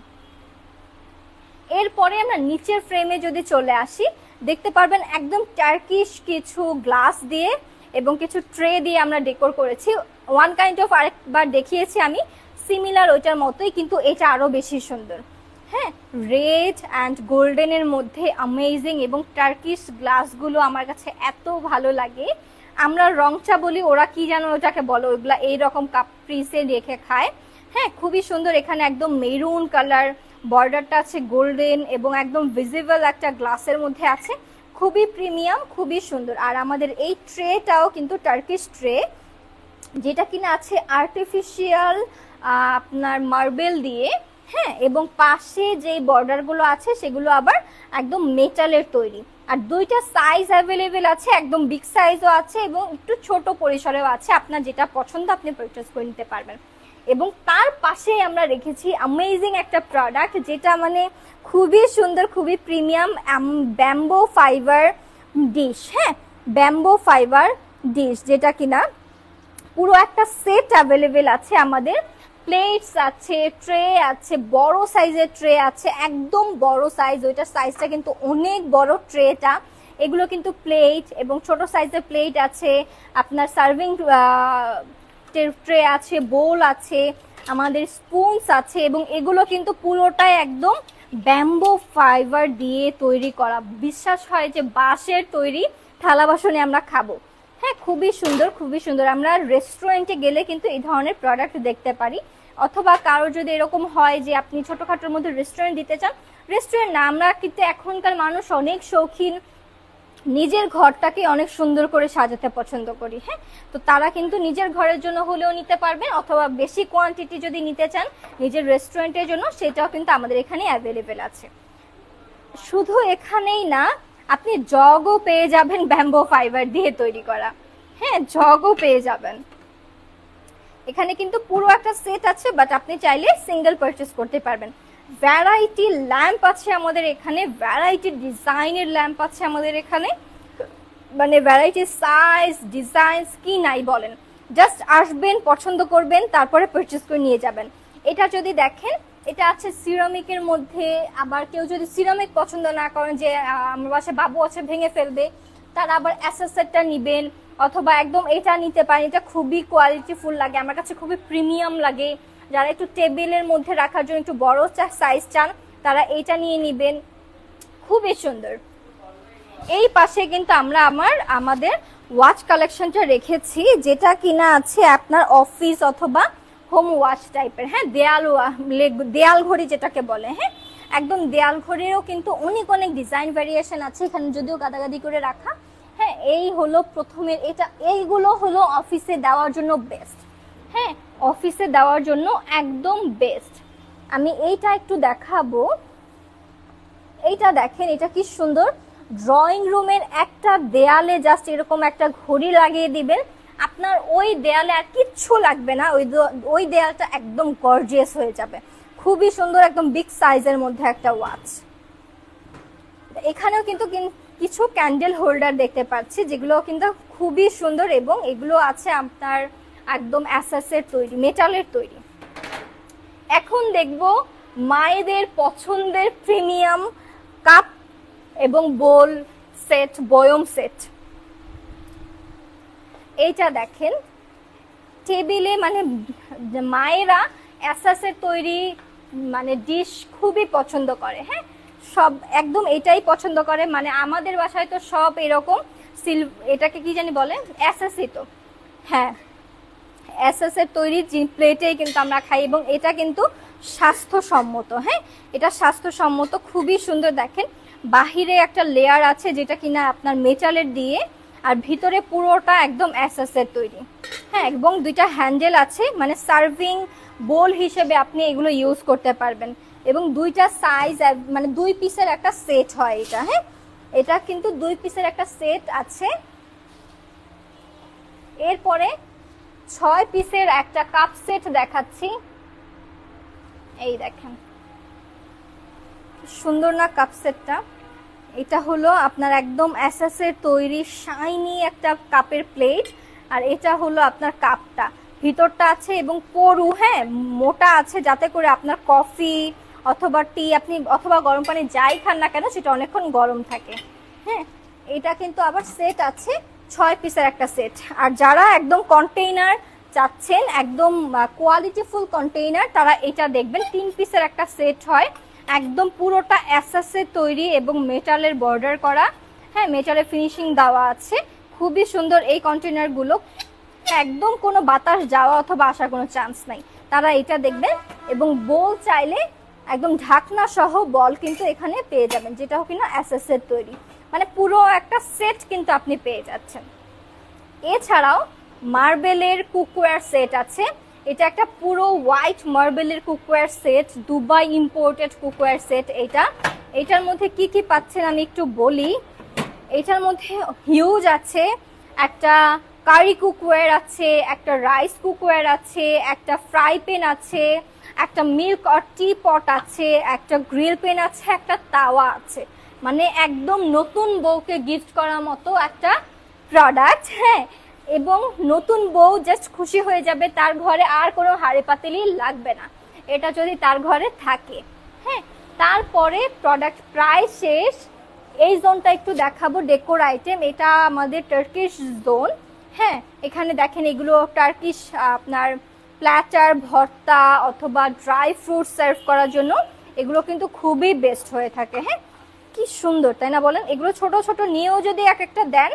এরপরে আমরা নিচের ফ্রেমে যদি চলে আসি, দেখতে পারবেন একদম টার্কিশ কিছু গ্লাস দিয়ে এবং কিছু ট্রে দিয়ে আমরা ডেকোর করেছি। ওয়ান কাইন্ড অফ আরেকবার দেখিয়েছি আমি, সিমিলার ওইটার মতোই, কিন্তু এটা আরো বেশি সুন্দর। হ্যাঁ, রেড অ্যান্ড গোল্ডেনের মধ্যে অ্যামেজিং, এবং টার্কিশ গ্লাসগুলো আমার কাছে এত ভালো লাগে। আমরা রং চা বলি, ওরা কি যেন ওটাকে বলো, ওইগুলা এইরকম কাপ পিসে রেখে খায়। হ্যাঁ, খুবই সুন্দর। এখানে একদম মেরুন কালার, বর্ডারটা আছে গোল্ডেন এবং একদম ভিজিবল একটা গ্লাসের মধ্যে আছে, খুবই প্রিমিয়াম, খুবই সুন্দর। আর আমাদের এই ট্রেটাও কিন্তু টার্কিশ ট্রে, যেটা কিনা আছে আর্টিফিশিয়াল আপনার মার্বেল দিয়ে। হ্যাঁ, এবং পাশে যে বর্ডারগুলো আছে সেগুলো আবার একদম মেটালের তৈরি। আর দুইটা সাইজ অ্যাভেলেবেল আছে, একদম বিগ সাইজও আছে এবং একটু ছোট পরিসরেও আছে। আপনার যেটা পছন্দ আপনি পারচেস করে নিতে পারবেন। এবং তার পাশে আমরা রেখেছি অ্যামেজিং একটা প্রোডাক্ট, যেটা মানে খুবই সুন্দর, খুবই প্রিমিয়াম, ব্যাম্বো ফাইবার ডিশ। হ্যাঁ, ব্যাম্বো ফাইবার ডিশ, যেটা কিনা পুরো একটা সেট অ্যাভেলেবেল আছে আমাদের। প্লেটস আছে, ট্রে আছে, বড় সাইজের ট্রে আছে, একদম বড় সাইজ, ওইটার সাইজটা কিন্তু অনেক বড় ট্রেটা। এগুলো কিন্তু প্লেট এবং ছোট সাইজের প্লেট আছে, আপনার সার্ভিং ট্রে আছে, বোল আছে, আমাদের স্পুনস আছে, এবং এগুলো কিন্তু পুরোটাই একদম ব্যাম্বো ফাইবার দিয়ে তৈরি করা। বিশ্বাস হয় যে বাঁশের তৈরি থালা বাসনে আমরা খাবো। হ্যাঁ, খুবই সুন্দর, খুবই সুন্দর। আমরা রেস্টুরেন্টে গেলে কিন্তু এই ধরনের প্রোডাক্ট দেখতে পারি, অথবা কারো যদি এরকম হয় যে আপনি ছোটখাটোর মধ্যে রেস্টুরেন্ট দিতে চান, রেস্টুরেন্ট না, আমরা কিন্তু এখনকার মানুষ অনেক শৌখিন, নিজের ঘরটাকে অনেক সুন্দর করে সাজাতে পছন্দ করি। হ্যাঁ, তো তারা কিন্তু নিজের ঘরের জন্য হলেও নিতে পারবেন, অথবা বেশি কোয়ান্টিটি যদি নিতে চান নিজের রেস্টুরেন্টের জন্য, সেটাও কিন্তু আমাদের এখানে অ্যাভেলেবেল আছে। শুধু এখানেই না, আপনি জগও পেয়ে যাবেন ব্যাম্বো ফাইবার দিয়ে তৈরি করা। হ্যাঁ, জগও পেয়ে যাবেন। এখানে কিন্তু পুরো একটা সেট আছে, বাট আপনি চাইলে সিঙ্গেল পারচেস করতে পারবেন। ভ্যারাইটি ল্যাম্প আছে আমাদের এখানে, ভ্যারাইটি ডিজাইনের ল্যাম্প আছে আমাদের এখানে, মানে ভ্যারাইটি সাইজ ডিজাইনস কি নাই বলেন। জাস্ট আসবেন, পছন্দ করবেন, তারপরে পারচেস করে নিয়ে যাবেন। এটা যদি দেখেন, এটা আছে সিরামিকের মধ্যে। আবার কেউ যদি সিরামিক পছন্দ না করেন, যে আমার বাসায় বাবু আছে ভেঙে ফেলবে, তারা আবার অ্যাসেসেটটা নিবেন, অথবা একদম এটা নিতে পারেন। এটা খুবই কোয়ালিটিফুল লাগে, আমার কাছে খুবই প্রিমিয়াম লাগে। যারা একটু টেবিলের মধ্যে রাখার জন্য একটু বড় সাইজ চান, তারা এইটা নিয়ে নিবেন, খুবই সুন্দর। এই পাশে কিন্তু আমরা আমাদের ওয়াচ কালেকশনটা রেখেছি, যেটা কিনা আছে আপনার অফিস অথবা হোম ওয়াচ টাইপের। হ্যাঁ, দেয়াল ঘড়ি যেটাকে বলে। হ্যাঁ, একদম দেয়াল ঘড়িরও কিন্তু অনেক অনেক ডিজাইন ভ্যারিয়েশন আছে এখানে, যদিও গাদাগাদি করে রাখা। হ্যাঁ, এই হলো প্রথমের এটা, এইগুলো হলো অফিসে দেওয়ার জন্য বেস্ট। হ্যাঁ, অফিসে দেওয়ার জন্য একদম বেস্ট। আমি এইটা একটু দেখাবো। এইটা দেখেন, এটা কি সুন্দর। ড্রয়িং রুমের একটা দেয়ালে জাস্ট এরকম একটা ঘড়ি লাগিয়ে দিবেন, আপনার ওই দেয়ালে আর কিচ্ছু লাগবে না, ওই দেয়ালটা একদম গর্জিয়াস হয়ে যাবে। খুবই সুন্দর, একদম বিগ সাইজের মধ্যে একটা ওয়াচ। এখানেও কিন্তু কিছু ক্যান্ডেল হোল্ডার দেখতে পাচ্ছি, যেগুলো কিন্তু খুবই সুন্দর, এবং এগুলো আছে আপনার একদম অ্যাসেসের তৈরি, মেটালের তৈরি। এখন দেখব মায়েদের পছন্দের প্রিমিয়াম কাপ এবং বোল সেট, বয়ম সেট। এইটা দেখেন, টেবিলে মানে মায়েরা অ্যাসেসের তৈরি মানে ডিশ খুবই পছন্দ করে। হ্যাঁ, সব একদম এটাই পছন্দ করে, মানে আমাদের বাসায় তো সব এরকম এটাকে কি জানি বলে, অ্যাসেসই তো। হ্যাঁ, অ্যাসেসের তৈরি প্লেটেই কিন্তু আমরা খাই, এবং এটা কিন্তু স্বাস্থ্যসম্মত। হ্যাঁ, এটা স্বাস্থ্যসম্মত, খুবই সুন্দর। দেখেন, বাহিরে একটা লেয়ার আছে যেটা কিনা আপনার মেটালের দিয়ে, আর ভিতরে পুরোটা একদম অ্যাসেসের তৈরি। হ্যাঁ, এবং দুইটা হ্যান্ডেল আছে, মানে সার্ভিং বোল হিসেবে আপনি এগুলো ইউজ করতে পারবেন। এবং দুইটা সাইজ, মানে 2 পিসের একটা সেট হয় এটা। হ্যাঁ, এটা কিন্তু 2 পিসের একটা সেট আছে। এরপরে 6 পিসের একটা কাপ সেট দেখাচ্ছি। এই দেখেন, সুন্দর না কাপ সেটটা। এটা হলো আপনার একদম অ্যাসেসের তৈরি শাইনি একটা কাপের প্লেট, আর এটা হলো আপনার কাপটা, ভিতরটা আছে এবং পরু, হ্যাঁ, মোটা আছে, যাতে করে আপনার কফি অথবা টি আপনি অথবা গরম পানি যাই খান না কেন সেটা অনেকক্ষণ গরম থাকে। হ্যাঁ, এটা কিন্তু আবার সেট আছে, 6 পিসের একটা সেট। আর যারা একদম কন্টেইনার চাচ্ছেন, একদম কোয়ালিটিফুল কন্টেইনার, তারা এটা দেখবেন, 3 পিসের একটা সেট হয়, একদম পুরোটা অ্যাসেসের তৈরি এবং মেটালের বর্ডার করা। হ্যাঁ, মেটালের ফিনিশিং দেওয়া আছে, খুবই সুন্দর এই কন্টেনারগুলো, একদম কোনো বাতাস যাওয়া অথবা আসার কোনো চান্স নাই। তারা এটা দেখবেন। এবং বল চাইলে একদম ঢাকনা সহ বল কিন্তু এখানে পেয়ে যাবেন, যেটা কিনা এসএস এর তৈরি, মানে পুরো একটা সেট কিন্তু আপনি পেয়ে যাচ্ছেন। এছাড়াও মার্বেলের কুকওয়্যার সেট আছে। এটা একটা পুরো হোয়াইট মার্বেলের cookware set, Dubai imported cookware set. এটার মধ্যে কি কি পাচ্ছেন আমি একটু বলি। এটার মধ্যে হিউজ আছে, একটা কারি কুকওয়্যার আছে, একটা রাইস কুকওয়্যার আছে, একটা ফ্রাই প্যান আছে, একটা মিল্ক আর টি পট আছে, একটা গ্রিল প্যান আছে, একটা তাওয়া আছে। মানে একদম নতুন বউকে গিফট করার মতো একটা প্রোডাক্ট। হ্যাঁ, এবং নতুন বউ জাস্ট খুশি হয়ে যাবে, তার ঘরে আর কোনো হাঁড়ি পাতিলই লাগবে না এটা যদি তার ঘরে থাকে। হ্যাঁ, তারপরে প্রোডাক্ট প্রায় শেষ। এই জোনটা একটু দেখাবো, ডেকোর আইটেম। এটা আমাদের টার্কিশ জোন। হ্যাঁ, এখানে দেখেন এগুলো টার্কিশ আপনার প্ল্যাটার, ভর্তা অথবা ড্রাই ফ্রুট সার্ভ করার জন্য এগুলো কিন্তু খুবই বেস্ট হয়ে থাকে। হ্যাঁ, কি সুন্দর তাই না বলেন? এগুলো ছোট ছোট নিয়েও যদি এক একটা দেন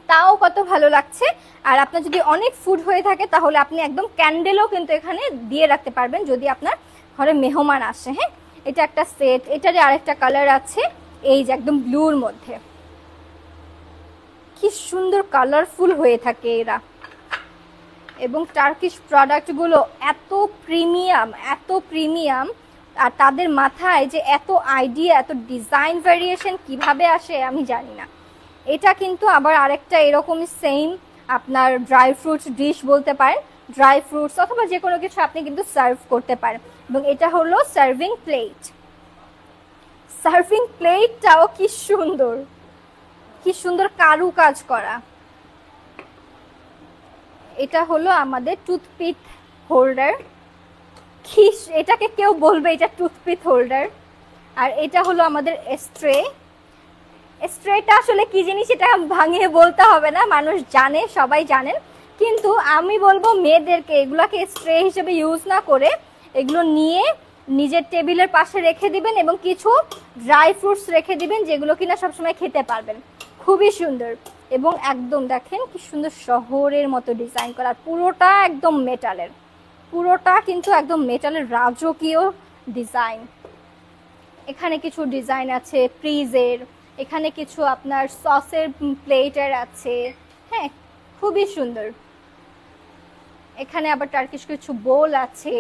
তাও কত ভালো লাগছে। আর আপনার যদি অনেক ফুড হয়ে থাকে তাহলে আপনি একদম ক্যান্ডেলও কিন্তু এখানে দিয়ে রাখতে পারবেন যদি আপনার ঘরে মেহমান আসে। হ্যাঁ, এটা একটা সেট। এটারই আরেকটা কালার আছে, এই যে একদম ব্লুর মধ্যে। কি সুন্দর কালারফুল হয়ে থাকে এরা। এবং টার্কিশ প্রোডাক্টগুলো এত প্রিমিয়াম, এত প্রিমিয়াম, আর তাদের মাথায় যে এত আইডিয়া, এত ডিজাইন ভ্যারিয়েশন কিভাবে আসে আমি জানি না। এটা কিন্তু আবার আরেকটা এরকমই সেম আপনার ড্রাই ফ্রুটস ডিশ বলতে পারেন, ড্রাই ফ্রুটস অথবা যে কোনো কিছু আপনি কিন্তু সার্ভ করতে পারেন। এবং এটা হলো সার্ভিং প্লেট। সার্ভিং প্লেটটাও কি সুন্দর, কি সুন্দর কারুকাজ করা। এটা হলো আমাদের টুথপিক হোল্ডার। কি এটাকে কেউ বলবে এটা টুথপিক হোল্ডার। আর এটা হলো আমাদের স্ট্রে। স্ট্রেটা আসলে কি জিনিস এটা ভাঙিয়ে বলতে হবে না, মানুষ জানে, সবাই জানেন। কিন্তু আমি বলবো মেয়েদেরকে এগুলাকে স্ট্রে হিসেবে ইউজ না করে এগুলো নিয়ে নিজের টেবিলের পাশে রেখে দিবেন এবং কিছু ড্রাই ফ্রুটস রেখে দিবেন যেগুলো কিনা সবসময় খেতে পারবেন। খুবই সুন্দর। এবং একদম দেখেন কি সুন্দর শহরের মতো ডিজাইন করা, পুরোটা একদম মেটালের, পুরোটা কিন্তু একদম মেটালের রাজকীয় ডিজাইন। এখানে কিছু ডিজাইন আছে ফ্রিজের, এখানে কিছু আপনার সসের প্লেটার আছে। হ্যাঁ, খুবই সুন্দর। এখানে আবার টার্কিশ কিছু বোল আছে,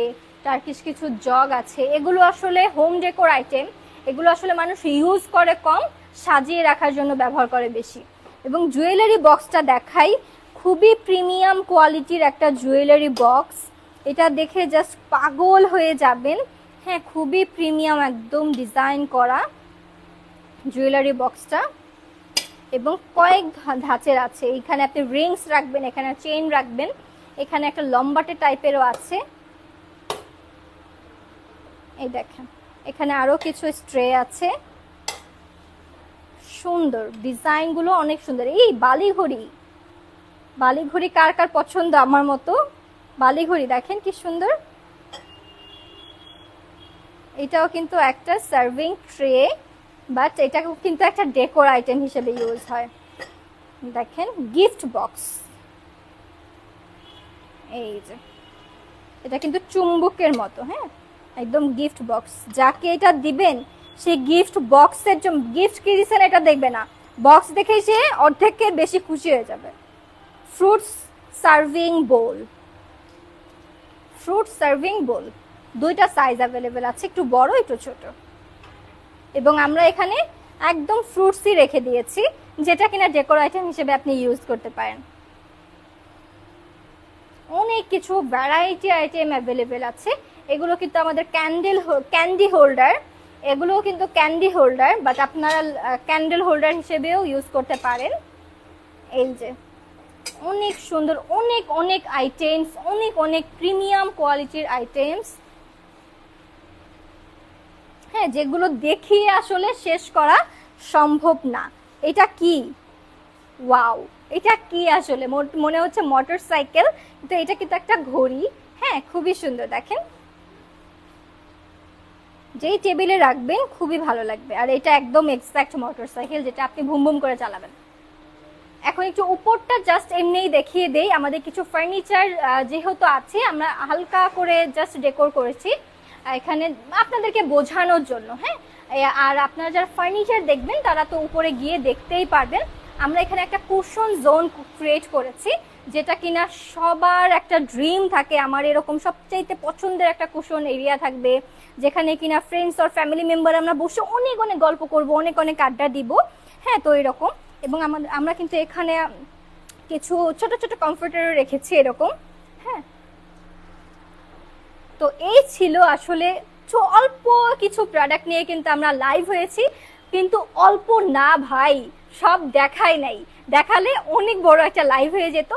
টার্কিশ কিছু জগ আছে। এগুলো আসলে হোম ডেকোর আইটেম, এগুলো আসলে মানুষ ইউজ করে কম, সাজিয়ে রাখার জন্য ব্যবহার করে বেশি। এবং জুয়েলারি বক্সটা দেখাই, খুবই প্রিমিয়াম কোয়ালিটির একটা জুয়েলারি বক্স। এটা দেখে জাস্ট পাগল হয়ে যাবেন। হ্যাঁ, খুবই প্রিমিয়াম, একদম ডিজাইন করা জুয়েলারি বক্সটা। এবং কয়েক ধাঁচের আছে। এখানে আপনি রিংস রাখবেন, এখানে চেইন রাখবেন, এখানে একটা লম্বাটে টাইপেরও আছে। এই দেখেন এখানে আরো কিছু স্ট্রে আছে। সুন্দর ডিজাইনগুলো, অনেক সুন্দর। এই বালিঘড়ি, বালিঘড়ি কার কার পছন্দ আমার মতো? বালিঘড়ি দেখেন কি সুন্দর। এটাও কিন্তু একটা সার্ভিং ট্রে, বাট এটাও কিন্তু একটা ডেকোর আইটেম হিসেবে ইউজ হয়। দেখেন গিফট বক্স, এই যে এটা কিন্তু চুম্বকের মতো। হ্যাঁ, একদম গিফট বক্স। যাকে এটা দিবেন সেই গিফট বক্সের জন্য, গিফট কি দিচ্ছেন এটা দেখবে না, বক্স দেখে সে অর্ধেকের বেশি খুশি হয়ে যাবে। ফ্রুটস সার্ভিং বোল, ফ্রুট সার্ভিং বোল দুইটা সাইজ অ্যাভেলেবেল আছে, একটু বড় একটু ছোট। এবং আমরা এখানে একদম ফ্রুটসই রেখে দিয়েছি, যেটা কিনা ডেকোর আইটেম হিসেবে আপনি ইউজ করতে পারেন। অনেক কিছু ভ্যারাইটি আইটেম অ্যাভেলেবেল আছে। এগুলো কিন্তু আমাদের ক্যান্ডি হোল্ডার, এগুলোও কিন্তু ক্যান্ডি হোল্ডার, বাট আপনারা ক্যান্ডেল হোল্ডার হিসেবেও ইউজ করতে পারেন। এই যে অনেক সুন্দর, অনেক অনেক আইটেমস, অনেক অনেক প্রিমিয়াম কোয়ালিটির আইটেমস। হ্যাঁ, যেগুলো দেখিয়ে আসলে শেষ করা সম্ভব না। এটা কি, ওয়াও, এটা কি আসলে মনে হচ্ছে মোটর সাইকেল, কিন্তু এটা কিন্তু একটা ঘড়ি। হ্যাঁ, খুবই সুন্দর। দেখেন যেই টেবিলে রাখবেন খুবই ভালো লাগবে। আর এটা একদম এক্সাক্ট মোটর সাইকেল, যেটা আপনি ভুম ভুম করে চালাবেন। এখন একটু উপরটা জাস্ট এমনিই দেখিয়ে দেই। আমাদের কিছু ফার্নিচার যেহেতু আছে, আমরা হালকা করে জাস্ট ডেকোর করেছি এখানে আপনাদেরকে বোঝানোর জন্য। হ্যাঁ, আর আপনারা যারা ফার্নিচার দেখবেন তারা তো উপরে গিয়ে দেখতেই পারবেন। আমরা এখানে একটা কুশন জোন ক্রিয়েট করেছি, যেটা কিনা সবার একটা ড্রিম থাকে, আমার এরকম সবচাইতে পছন্দের একটা কুশন এরিয়া থাকবে, যেখানে কিনা ফ্রেন্ডস আর ফ্যামিলি মেম্বার আমরা বসে অনেক অনেক গল্প করব, অনেক অনেক আড্ডা দিব। হ্যাঁ, তো এরকম। এবং আমরা কিন্তু এখানে কিছু ছোট ছোট কমফোর্টারও রেখেছি এরকম। হ্যাঁ, তো এই ছিল আসলে অল্প কিছু প্রোডাক্ট নিয়ে কিন্তু আমরা লাইভ হয়েছি, কিন্তু অল্প না ভাই, সব দেখাই নাই, দেখালে অনেক বড় একটা লাইভ হয়ে যেত।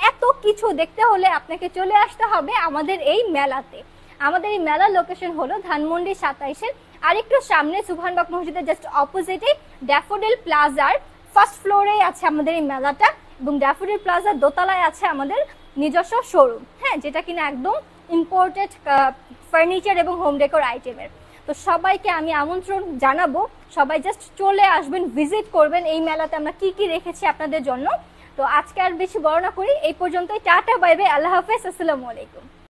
এত কিছু দেখতে হলে আপনাকে চলে আসতে হবে আমাদের এই মেলাতে। আমাদের এই মেলার লোকেশন হলো ধানমন্ডি 27-এর আরেকটু সামনে সুবহানবাগ মসজিদের জাস্ট অপোজিটে ড্যাফোডিল প্লাজার ফার্স্ট ফ্লোরে আছে আমাদের এই মেলাটা, এবং ড্যাফোডিল প্লাজার দোতলায় আছে আমাদের নিজস্ব শোরুম। হ্যাঁ, যেটা কিনা একদম ইম্পোর্টেড ফার্নিচার এবং হোম ডেকোর আইটেমের। তো সবাইকে আমি আমন্ত্রণ জানাবো, সবাই জাস্ট চলে আসবেন, ভিজিট করবেন এই মেলাতে আমরা কি কি রেখেছি আপনাদের জন্য। তো আজকে আর বেশি বড় না করি, এই পর্যন্তই। টাটা, বাই বাই, আল্লাহ হাফেজ, আসসালামু আলাইকুম।